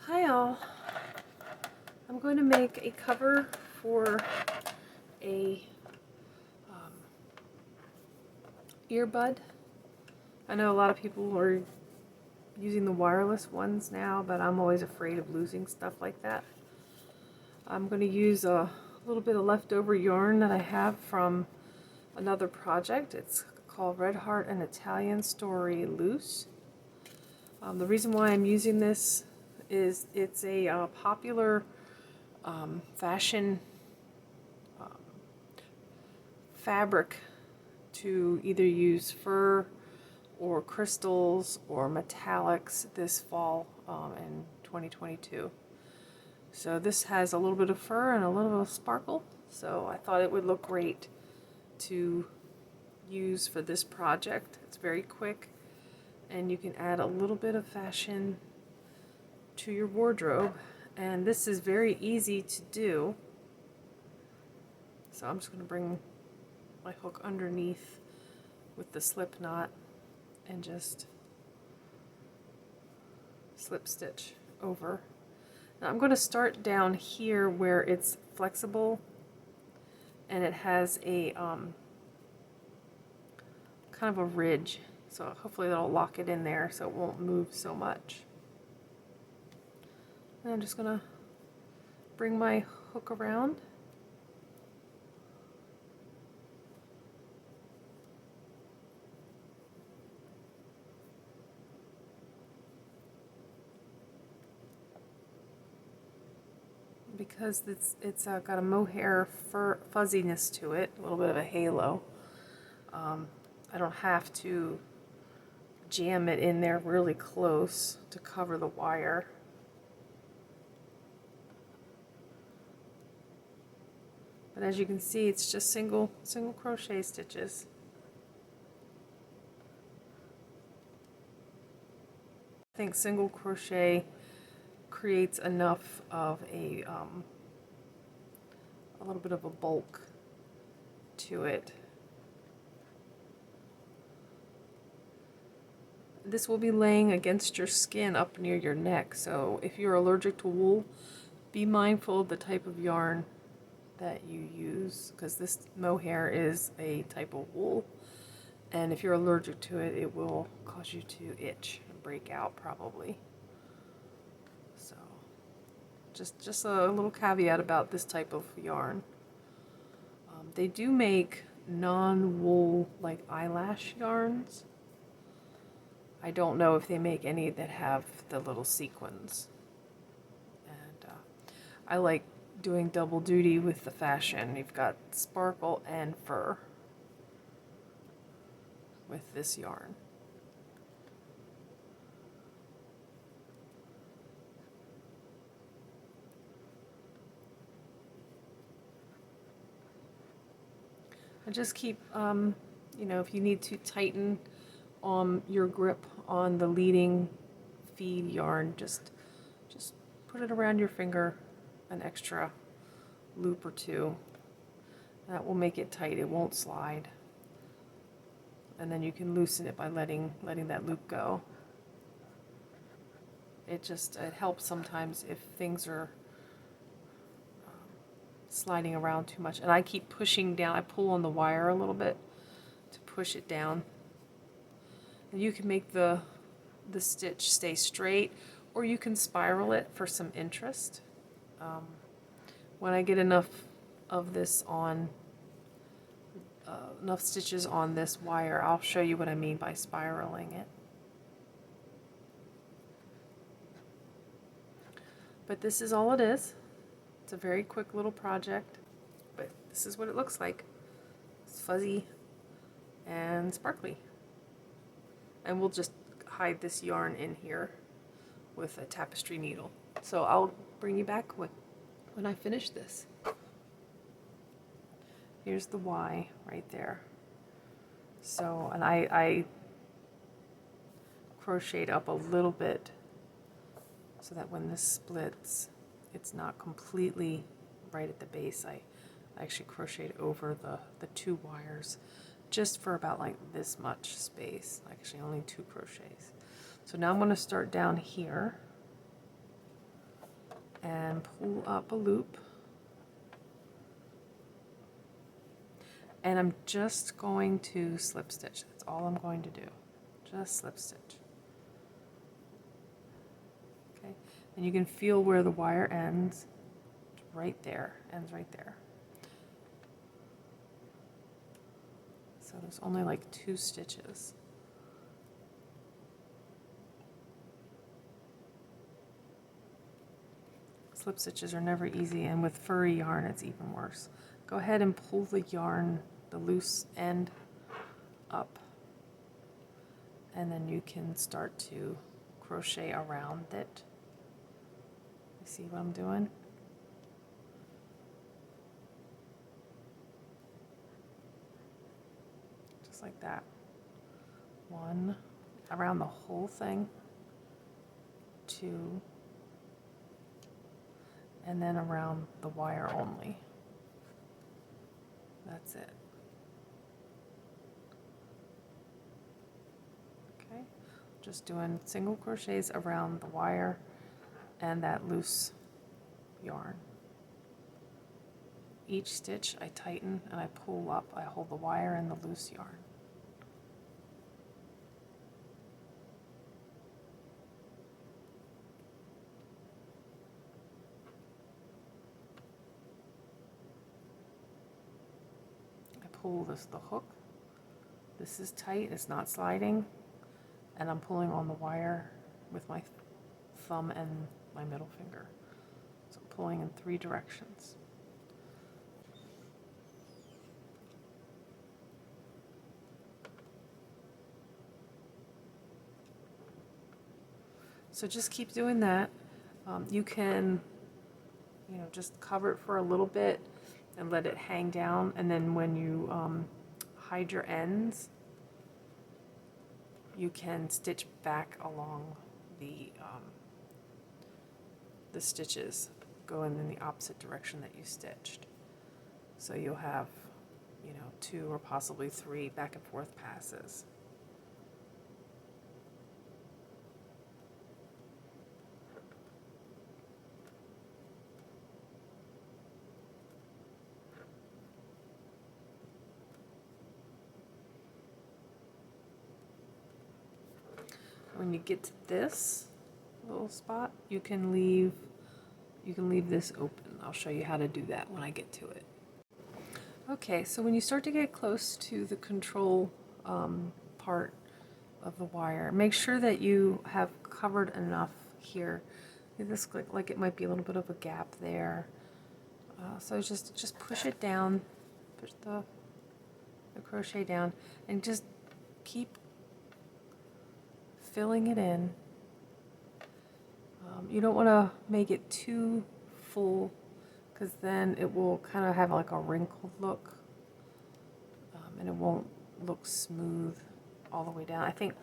Hi all. I'm going to make a cover for a earbud. I know a lot of people are using the wireless ones now, but I'm always afraid of losing stuff like that. I'm going to use a little bit of leftover yarn that I have from another project. It's called Red Heart An Italian Story Loose. The reason why I'm using this is it's a popular fashion fabric to either use fur or crystals or metallics this fall in 2022. So this has a little bit of fur and a little bit of sparkle, so I thought it would look great to use for this project. It's very quick and you can add a little bit of fashion to your wardrobe, and this is very easy to do. So I'm just going to bring my hook underneath with the slip knot and just slip stitch over. Now I'm going to start down here where it's flexible and it has a kind of a ridge, so hopefully that'll lock it in there so it won't move so much. And I'm just going to bring my hook around. Because it's got a mohair fur fuzziness to it, a little bit of a halo. I don't have to jam it in there really close to cover the wire. But as you can see, it's just single crochet stitches. I think single crochet creates enough of a little bit of a bulk to it. This will be laying against your skin up near your neck, so if you're allergic to wool, be mindful of the type of yarn that you use, because this mohair is a type of wool, and if you're allergic to it, it will cause you to itch and break out probably. So just a little caveat about this type of yarn. They do make non-wool like eyelash yarns. I don't know if they make any that have the little sequins. And I like doing double duty with the fashion. You've got sparkle and fur with this yarn. I just keep, you know, if you need to tighten your grip on the leading feed yarn, just put it around your finger, an extra loop or two. That will make it tight. It won't slide. And then you can loosen it by letting that loop go. It helps sometimes if things are sliding around too much. And I keep pushing down. I pull on the wire a little bit to push it down. And you can make the stitch stay straight, or you can spiral it for some interest. When I get enough of this on, enough stitches on this wire, I'll show you what I mean by spiraling it. But this is all it is. It's a very quick little project, but this is what it looks like. It's fuzzy and sparkly. And we'll just hide this yarn in here with a tapestry needle. So I'll bring you back when I finish this. Here's the Y right there. So, and I crocheted up a little bit so that when this splits, it's not completely right at the base. I actually crocheted over the two wires just for about like this much space, actually only 2 crochets. So now I'm going to start down here and pull up a loop. And I'm just going to slip stitch. That's all I'm going to do. Just slip stitch. Okay, and you can feel where the wire ends. Right there, ends right there. So there's only like 2 stitches. Slip stitches are never easy, and with furry yarn it's even worse. Go ahead and pull the yarn, the loose end, up, and then you can start to crochet around it. You see what I'm doing? Just like that. 1 around the whole thing, 2, and then around the wire only. That's it. Okay, just doing single crochets around the wire and that loose yarn. Each stitch I tighten and I pull up. I hold the wire and the loose yarn. Pull the hook. This is tight, it's not sliding, and I'm pulling on the wire with my thumb and my middle finger. So I'm pulling in 3 directions. So just keep doing that. You can, just cover it for a little bit and let it hang down, and then when you hide your ends, you can stitch back along the stitches, going in the opposite direction that you stitched. So you'll have, 2 or possibly 3 back and forth passes. When you get to this little spot, you can leave this open. I'll show you how to do that when I get to it. Okay, so when you start to get close to the control part of the wire, make sure that you have covered enough here. This looks like it might be a little bit of a gap there. So just push it down, push the crochet down, and just keep filling it in. You don't want to make it too full, because then it will kind of have like a wrinkled look, and it won't look smooth all the way down. I think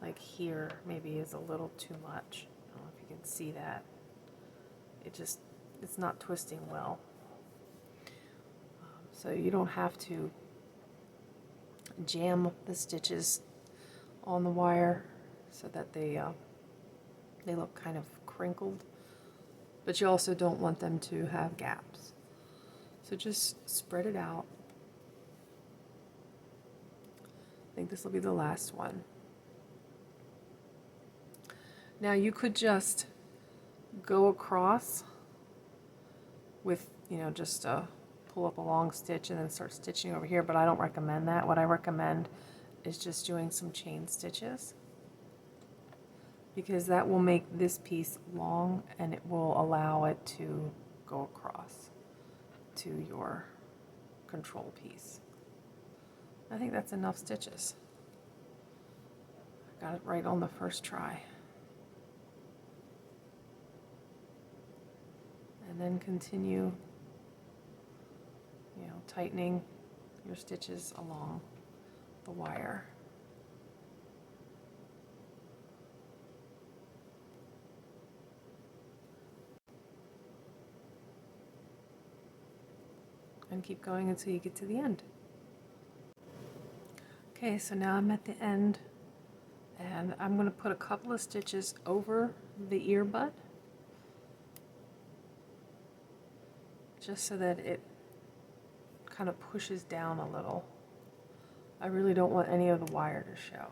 like here maybe is a little too much. I don't know if you can see that. It's not twisting well. So you don't have to jam the stitches on the wire so that they look kind of crinkled, but you also don't want them to have gaps. So just spread it out. I think this will be the last one. Now you could just go across with, just pull up a long stitch and then start stitching over here, but I don't recommend that. What I recommend is just doing some chain stitches, because that will make this piece long and it will allow it to go across to your control piece. I think that's enough stitches. I got it right on the first try. And then continue, tightening your stitches along the wire. And keep going until you get to the end. Okay, so now I'm at the end, and I'm going to put a couple of stitches over the earbud, just so that it kind of pushes down a little. I really don't want any of the wire to show.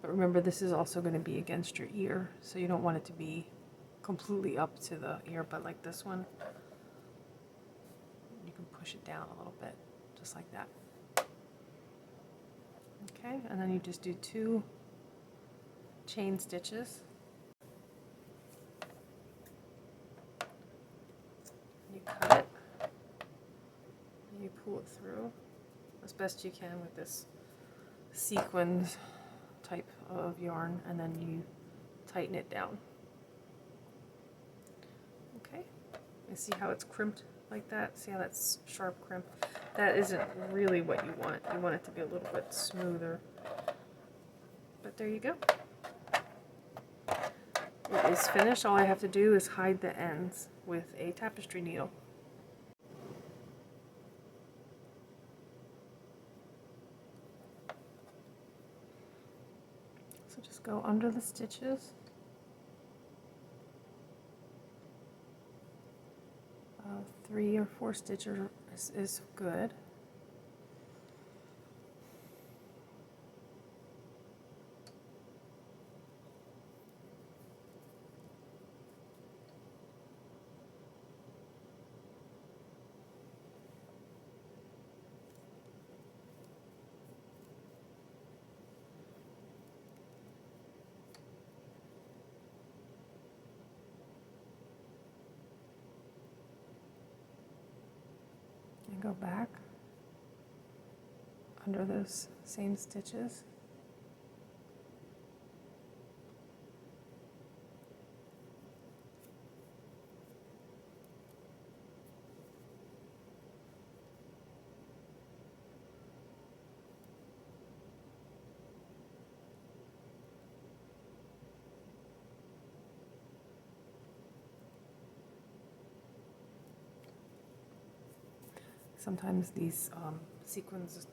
But remember, this is also going to be against your ear, so you don't want it to be completely up to the ear, but like this one, you can push it down a little bit, just like that. Okay, and then you just do 2 chain stitches. You cut it, and you pull it through as best you can with this sequins type of yarn, and then you tighten it down. Okay, you see how it's crimped like that? See how that's sharp crimp? That isn't really what you want. You want it to be a little bit smoother. But there you go. It is finished. All I have to do is hide the ends with a tapestry needle. So just go under the stitches. 3 or 4 stitches is good. And go back under those same stitches. Sometimes these sequins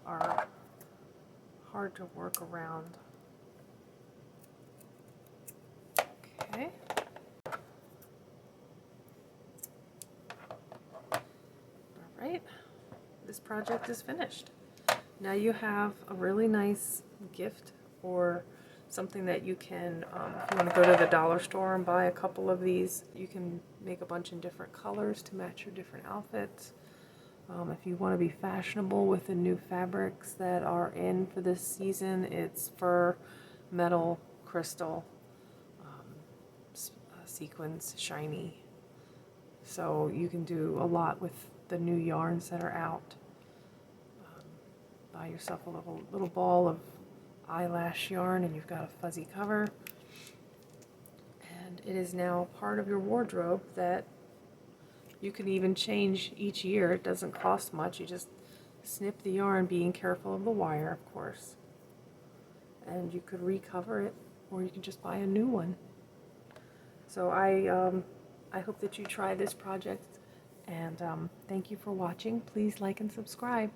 are hard to work around. Okay. All right, this project is finished. Now you have a really nice gift or something that you can, if you want to go to the dollar store and buy a couple of these, you can make a bunch in different colors to match your different outfits. If you want to be fashionable with the new fabrics that are in for this season, it's fur, metal, crystal, sequins, shiny. So you can do a lot with the new yarns that are out. Buy yourself a little ball of eyelash yarn and you've got a fuzzy cover. And it is now part of your wardrobe that you can even change each year. It doesn't cost much. You just snip the yarn, being careful of the wire, of course. And you could recover it, or you can just buy a new one. So I hope that you try this project, and thank you for watching. Please like and subscribe.